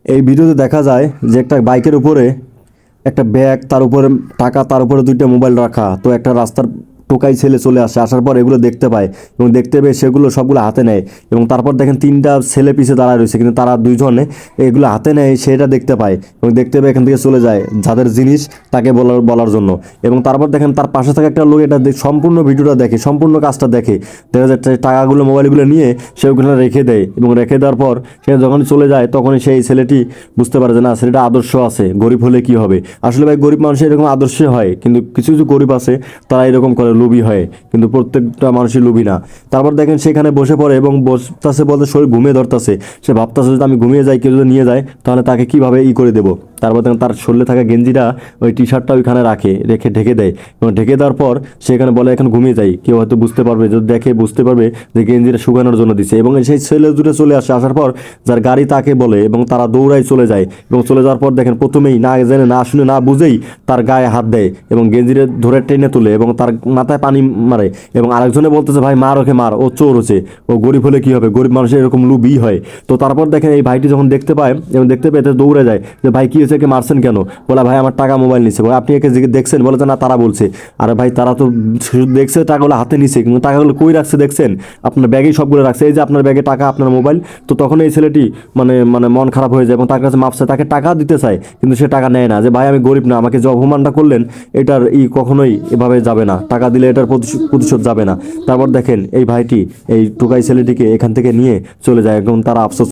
এই ভিডিওতে দেখা যায় যে একটা বাইকের উপরে একটা ব্যাগ, তার উপরে টাকা, তার উপরে দুইটা মোবাইল রাখা। তো একটা রাস্তার টোকাই ছেলে চলে আসে, আসার পর এগুলো দেখতে পায় এবং দেখতে পেয়ে সেগুলো সবগুলো হাতে নেয় এবং তারপর দেখেন তিনটা ছেলে পিছে দাঁড়ায় রয়েছে, কিন্তু তারা দুইজনে এগুলো হাতে নেয়, সেটা দেখতে পায় এবং দেখতে পেয়ে এখান থেকে চলে যায় যাদের জিনিস তাকে বলার বলার জন্য। এবং তারপর দেখেন তার পাশে থাকা একটা লোক এটা সম্পূর্ণ ভিডিওটা দেখে, সম্পূর্ণ কাজটা দেখে, দেখা যাচ্ছে টাকাগুলো মোবাইলগুলো নিয়ে সে ওখানে রেখে দেয় এবং রেখে দেওয়ার পর সে যখন চলে যায় তখনই সেই ছেলেটি বুঝতে পারে যে না, ছেলেটা আদর্শ আছে, গরিব হলে কি হবে। আসলে ভাই গরিব মানুষ এরকম আদর্শ হয়, কিন্তু কিছু কিছু গরিব আছে তারা এরকম করে, লোভী হয়, কিন্তু প্রত্যেকটা মানুষই লোভী না। তারপর দেখেন সেখানে বসে পড়ে এবং বসতেছে, বলতে শরীর ঘুমিয়ে ধরতেছে। সে ভাবতেছে যদি আমি ঘুমিয়ে যাই, কেউ যদি নিয়ে যায় তাহলে তাকে কিভাবে করে দেবো। তারপর দেখেন তার শরীরে থাকা গেঞ্জিটা, ওই টি শার্টটা ওইখানে রেখে ঢেকে দেয় এবং ঢেকে দেওয়ার পর সেখানে বলে এখন ঘুমিয়ে যাই, কেউ হয়তো বুঝতে পারবে, যদি দেখে বুঝতে পারবে যে গেঞ্জিটা শুকানোর জন্য দিছে। এবং সেই ছেলে দুটো চলে আসে, আসার পর যার গাড়ি তাকে বলে এবং তারা দৌড়ায় চলে যায়। এবং চলে যাওয়ার পর দেখেন প্রথমেই না জেনে, না শুনে, না বুঝেই তার গায়ে হাত দেয় এবং গেঞ্জিরে ধরে টেনে তুলে এবং তার মাথায় পানি মারে। এবং আরেকজনে বলতেছে ভাই মার, ওকে মার, ও চোর হচ্ছে, ও গরিব হলে কি হবে, গরিব মানুষের এরকম লুবই হয়। তো তারপর দেখেন এই ভাইটি যখন দেখতে পায় এবং দেখতে পেয়ে দৌড়ে যায় যে ভাই কি হয়েছে, একে মারছেন কেন? বলে ভাই আমার টাকা মোবাইল নিচ্ছে। বলে আপনি একে দেখছেন? বলে যে না, তারা বলছে। আরে ভাই তারা তো শুধু দেখছে টাকাগুলো হাতে নিছে, কিন্তু টাকাগুলো কই রাখছে দেখছেন? আপনার ব্যাগেই সবগুলো রাখছে, এই যে আপনার ব্যাগে টাকা, আপনার মোবাইল। তো তখন এই ছেলেটি মানে মানে মন খারাপ হয়ে যায় এবং তার কাছে মাপছে, তাকে টাকা দিতে চায়, কিন্তু সে টাকা নেয় না। যে ভাই আমি গরিব না, আমাকে যে অপমানটা করলেন এটার কখনোই এভাবে যাবে না, টাকা দিলে এটার প্রতিশোধ যাবে না। তারপর দেখেন এই ভাইটি এই টোকাই ছেলেটিকে এখান থেকে নিয়ে চলে যায় এবং তারা আফসোস